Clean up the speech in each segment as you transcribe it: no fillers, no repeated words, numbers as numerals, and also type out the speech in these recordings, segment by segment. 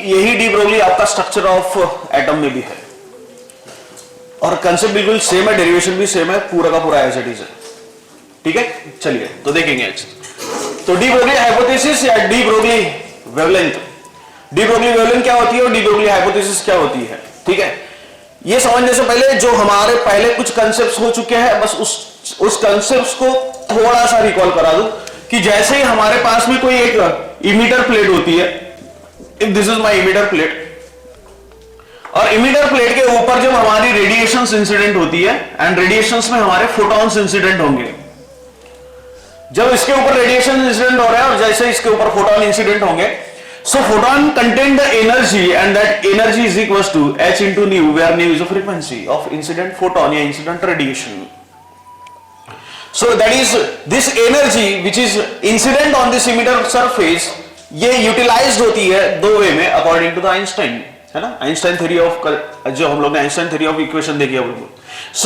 यही de Broglie आपका structure of atom में भी है और कंसेप्ट बिल्कुल सेम है, डेरिवेशन भी सेम है, पूरा का पूरा एज इट इज है। ठीक है, चलिए तो देखेंगे। तो डी ब्रोगली हाइपोथेसिस या D Broglie wavelength, D Broglie wavelength क्या होती है और डी ब्रोगली हाइपोथेसिस क्या होती है। ठीक है, ये समझने से पहले जो हमारे पहले कुछ कंसेप्ट्स हो चुके हैं, बस उस कंसेप्ट्स को थोड़ा सा रिकॉल करा दूं कि जैसे ही हमारे पास में कोई एक इमीटर प्लेट होती है, if this is my emitter plate, और इमीटर प्लेट के ऊपर जब हमारी रेडिएशंस इंसिडेंट होती है एंड रेडिएशंस में हमारे फोटॉन्स इंसिडेंट होंगे, जब इसके ऊपर रेडिएशन इंसिडेंट हो रहा है और जैसे इसके ऊपर फोटॉन इंसिडेंट होंगे, so photon contain the energy and that energy is equals to h into nu, where nu is the frequency of incident photon या incident radiation. So that is this energy which is incident on this emitter surface, ये utilized होती है दो वे में according to the Einstein, है ना, Einstein theory of, जो हम लोग ने Einstein theory of equation देखी है।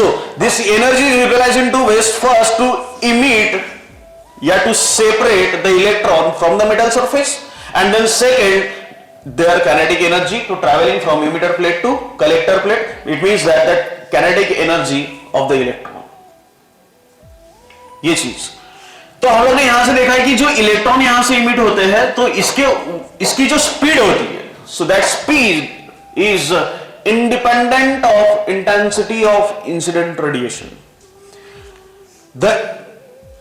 So this energy is utilized in two ways, first to emit या to separate the electron from the metal surface, and then second their kinetic energy to traveling from emitter plate to collector plate. It means that kinetic energy of the electron, ये चीज। तो हम लोग ने यहां से देखा है कि जो इलेक्ट्रॉन यहां से इमिट होते हैं तो इसकी जो स्पीड होती है, so that speed is independent of intensity of incident radiation. The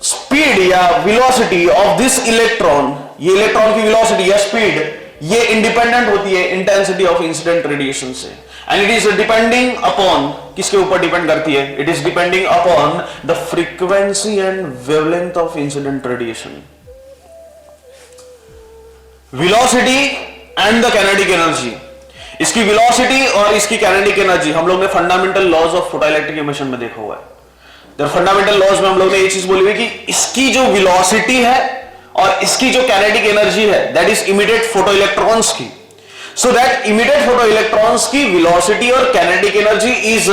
speed या वेलोसिटी ऑफ दिस इलेक्ट्रॉन, ये इलेक्ट्रॉन की वेलोसिटी या स्पीड, ये इंडिपेंडेंट होती है इंटेंसिटी ऑफ इंसिडेंट रेडिएशन से, and it is depending upon, किसके ऊपर डिपेंड करती है, it is depending upon the frequency and wavelength of incident radiation, velocity and the kinetic energy. इसकी वेलोसिटी और इसकी काइनेटिक एनर्जी हम लोग ने fundamental laws of photoelectric emission में देखा हुआ है। फंडामेंटल लॉज में हम लोग ने ये चीज बोली हुई कि इसकी जो वेलोसिटी है और इसकी जो काइनेटिक एनर्जी है, दैट इज इमीडिएट फोटोइलेक्ट्रॉन्स की, सो दैट इमीडिएट फोटोइलेक्ट्रॉन्स की वेलोसिटी और kinetic energy is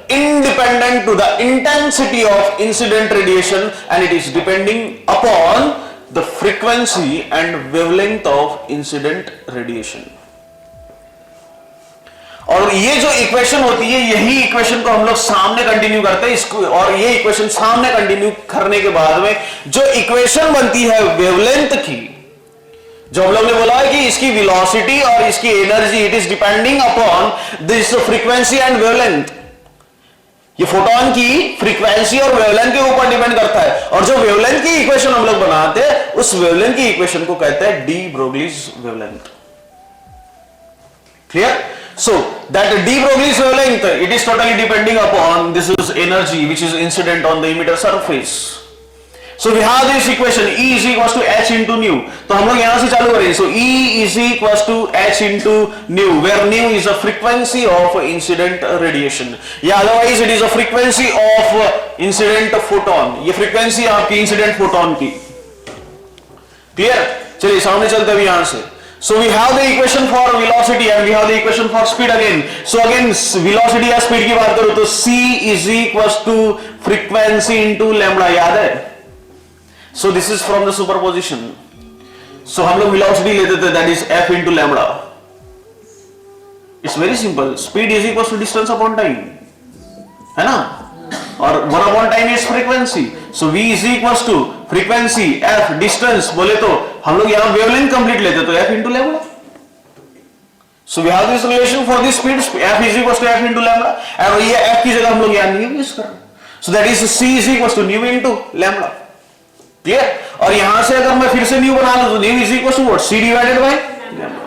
independent to the intensity of incident radiation and it is depending upon the frequency and wavelength of incident radiation. और ये जो equation होती है, यही इक्वेशन को हम लोग सामने कंटिन्यू करते हैं इसको, और ये इक्वेशन सामने कंटिन्यू करने के बाद में जो इक्वेशन बनती है वेवलेंथ की, जो हम लोग ने बोला है कि इसकी वेलोसिटी और इसकी energy it is depending upon this frequency and wavelength, ये फोटोन की फ्रीक्वेंसी और वेवलेंथ के ऊपर डिपेंड करता है, और जो वेवलेंथ की इक्वेशन हम लोग बनाते हैं उस वेवलेंथ की इक्वेशन को कहते हैं D Broglie's wavelength. Clear? So that de Broglie's wavelength, it is totally depending upon this is energy which is incident on the emitter surface. So we have this equation E is equals to h into nu. तो हम लोग यहां से चालू करेंगे। So E is equals to h into nu, where nu is a frequency of incident radiation. या otherwise it is a frequency of incident photon. ये frequency आपकी incident photon की। Clear? चलिए सामने चलते हैं यहां से। So we have the equation for velocity and we have the equation for speed again. So again velocity या speed की बात करूं तो c is equals to frequency into lambda, याद है? So this is from the superposition. So हम लोग velocity लेते थे, that is f into lambda. It's very simple. Speed is equals to distance upon time, है ना? और 1 upon time is frequency. So v is equals to frequency f distance, बोले तो हम लोग यहाँ wavelength complete लेते तो f into lambda. So we have this relation for this speed, f is equals to f into lambda, और ये f की जगह हम लोग यहाँ nu यूज कर रहे हैं. So that is c is equals to nu into lambda. Clear? और यहां से अगर मैं फिर से nu बना लूं तो nu is equals to what? c divided by lambda.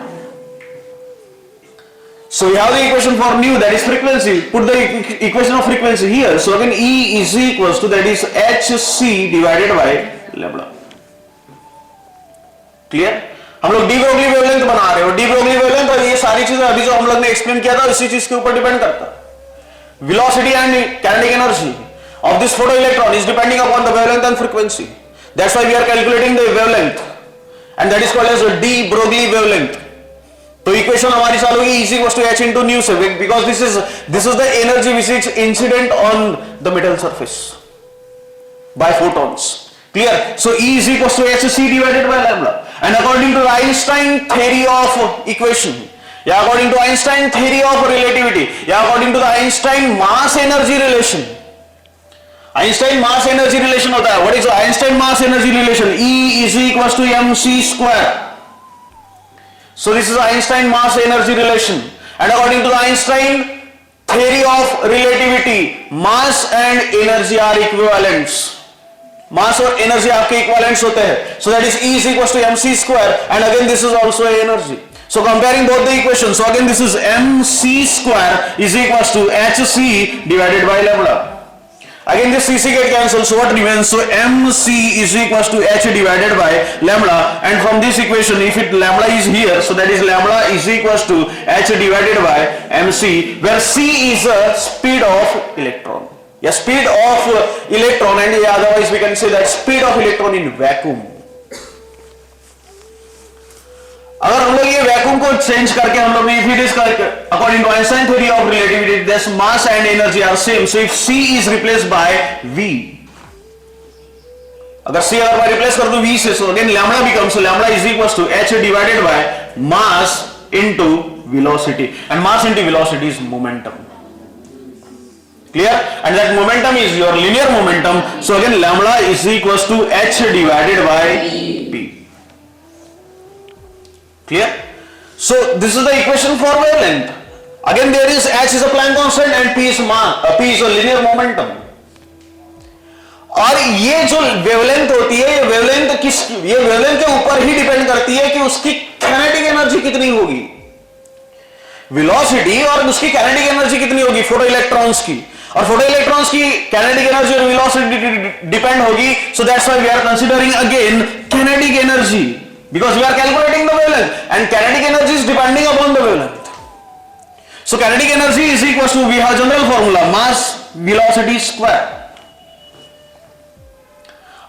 So we have the equation for nu, that is frequency. Put the equation of frequency here. So again E is equals to that is hc divided by lambda. Clear? हम लोग D Broglie wavelength बना रहे हो, D Broglie wavelength, और ये सारी चीजें अभी जो हम लोग ने एक्सप्लेन किया था इसी चीज के ऊपर डिपेंड करता है। Velocity and kinetic energy of this photoelectron is depending upon the wavelength and frequency. That's why we are calculating the wavelength, and that is called as a de Broglie wavelength. तो equation हमारी चालू होगी E equals to h into nu से, because this is the energy which is incident on the metal surface by photons. Clear? So E is equals to hc divided by lambda, and according to the Einstein theory of equation, या according to Einstein theory of relativity, या according to the Einstein mass energy relation. Einstein mass energy relation होता है, what is Einstein mass energy relation? E is equals to mc square. So this is Einstein mass energy relation, and according to the Einstein theory of relativity, mass and energy are equivalents. मास और energy आपके equivalents होते हैं, so that is E is equals to mc square, and again this is also energy. So comparing both the equations, so again this is mc square is equals to hc divided by lambda. Again this cc get cancelled, so what remains? So mc is equals to h divided by lambda, and from this equation if it lambda is here, so that is lambda is equals to h divided by mc, where c is the speed of electron. Yeah, speed of electron, and yeah, otherwise we can say that speed of electron in vacuum. अगर हम लोग ये vacuum को change करके हम लोग if it is according to Einstein theory of relativity, this mass and energy are same, so if C is replaced by V, अगर C अगर मैं रिप्लेस कर दूं V से, so again lambda becomes lambda is equals to h divided by mass into velocity, and mass into velocity is momentum. Clear? And that momentum is your linear momentum, so again lambda is equals to h divided by p. Clear? So this is the equation for wavelength. Again there is h is a Planck constant and p is a linear momentum. और ये जो wavelength होती है, ये wavelength के ऊपर ही depend करती है कि उसकी काइनेटिक एनर्जी कितनी होगी, वेलोसिटी और उसकी काइनेटिक एनर्जी कितनी होगी फोटो इलेक्ट्रॉन्स की, और फोटो इलेक्ट्रॉन्स की काइनेटिक एनर्जी और वेलोसिटी डिपेंड होगी. So that's why we are considering again kinetic energy, because we are calculating the wavelength, and kinetic energy is depending upon the wavelength. So kinetic energy is equals to, we have general formula, mass velocity square.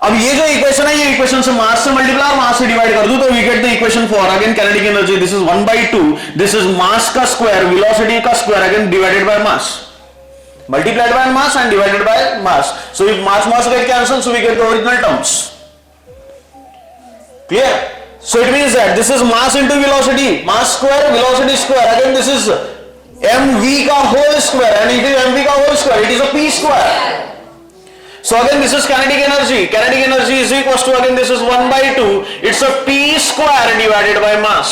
अब ये जो equation है, ये equation से मास से multiply और मास से divide कर दूं तो we get the equation for again kinetic energy. This is 1/2, this is mass का स्क्वायर, वेलोसिटी का square, again divided by mass, multiplied by mass and divided by mass. So if mass get cancelled, so we get the original terms. Clear? So it means that this is mass into velocity, mass square, velocity square. Again this is mv का whole square, and it is mv का whole square, it is a p square. So again this is kinetic energy. Kinetic energy is equals to, again this is 1/2, it's a p square divided by mass.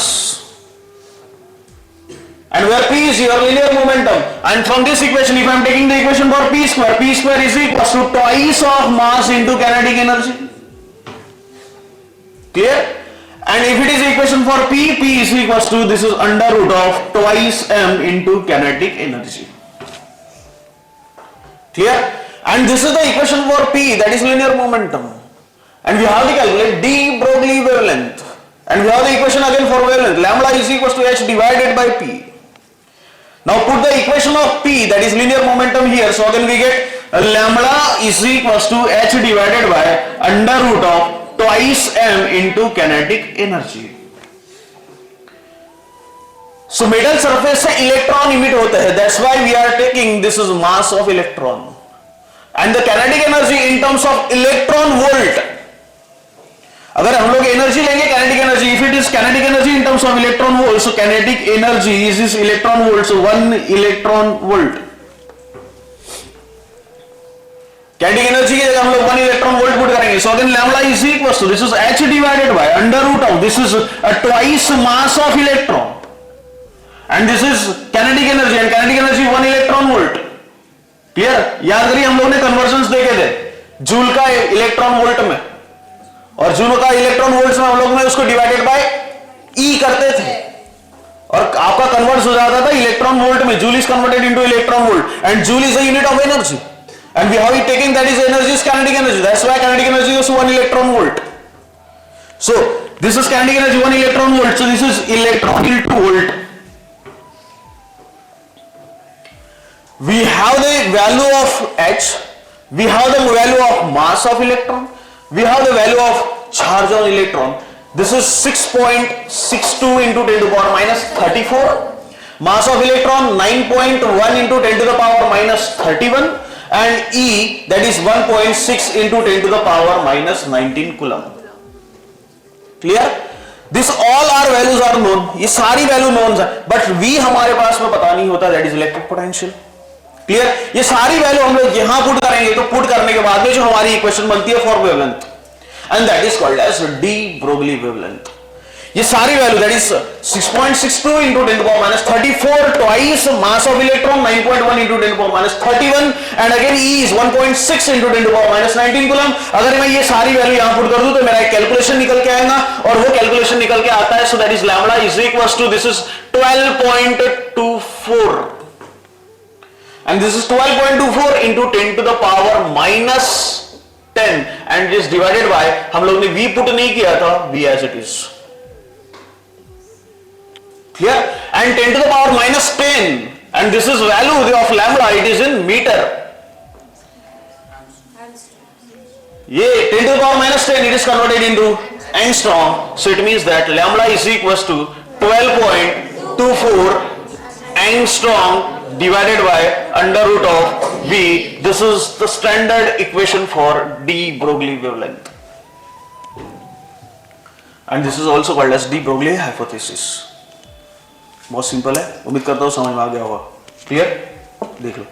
And where p is your linear momentum, and from this equation if I am taking the equation for p square is equals to twice of mass into kinetic energy. Clear? And if it is equation for p is equals to, this is under root of twice m into kinetic energy. Clear? And this is the equation for p, that is linear momentum, and we have to calculate de Broglie wavelength, and we have the equation again for wavelength, lambda is equals to h divided by p. Now put the equation of p, that is linear momentum, here, so again we get lambda is equals to h divided by under root of twice m into kinetic energy. So metal surface से electron emit होते हैं, that's why we are taking this is mass of electron, and the kinetic energy in terms of electron volt. अगर हम लोग energy लेंगे kinetic energy, if it is kinetic energy in terms of electron volt, so kinetic energy is this electron volt, so 1 electron volt. Kinetic energy की जगह हम लोग 1 electron volt put करेंगे, so again lambda is equals to, this is h divided by under root of, this is a twice mass of electron, and this is kinetic energy, and kinetic energy 1 electron volt. Clear? याद करिए हम लोगों ने convergence देखे थे joule का electron volt में, और जूल का इलेक्ट्रॉन वोल्ट में हम लोग ने उसको डिवाइडेड बाय E करते थे, और आपका कन्वर्ट हो जाता था इलेक्ट्रॉन वोल्ट में. Joule is converted into electron volt, and joule is a unit of energy, and we have it taken, that is energy is kinetic energy, that's why kinetic energy is 1 electron volt. So this is kinetic energy 1 electron volt, so this is electron into volt. We have the value of h, we have the value of mass of electron, we have the value of charge on electron. This is 6.62 into 10 to the power minus 34. Mass of electron 9.1 into 10 to the power minus 31, and E, that is 1.6 into 10 to the power minus 19 coulomb. Clear? This all are values are known, ये सारी value known है, but we हमारे पास में पता नहीं होता, that is electric potential. Clear? ये सारी वैल्यू हम लोग यहां पुट करेंगे, तो पुट करने के बाद में जो हमारी इक्वेशन बनती है for wavelength, and that is called as de Broglie wavelength. ये सारी value that is 6.62 into 10 power minus 34 twice mass of electron, 9.1 into 10 power minus 31, and again E is 1.6 into 10 power minus 19 coulomb. अगर मैं ये सारी value यहां put कर दूं तो मेरा एक कैलकुलेशन निकल के आएगा, और वो कैलकुलेशन निकल के आता है, so that is lambda is equal to, this is 12.24, and this is 12.24 into 10 to the power minus 10, and it is divided by, हम लोग ने v पुट नहीं किया था, v as it is, clear? And 10 to the power minus 10, and this is value of lambda, it is in meter. ये 10 to the power minus 10, it is converted into angstrom, so it means that lambda is equals to 12.24 angstrom divided by under root of v. This is the standard equation for de Broglie wavelength, and this is also called as de Broglie hypothesis. बहुत simple है, उम्मीद करता हूँ समझ में आ गया होगा। Clear? देख लो।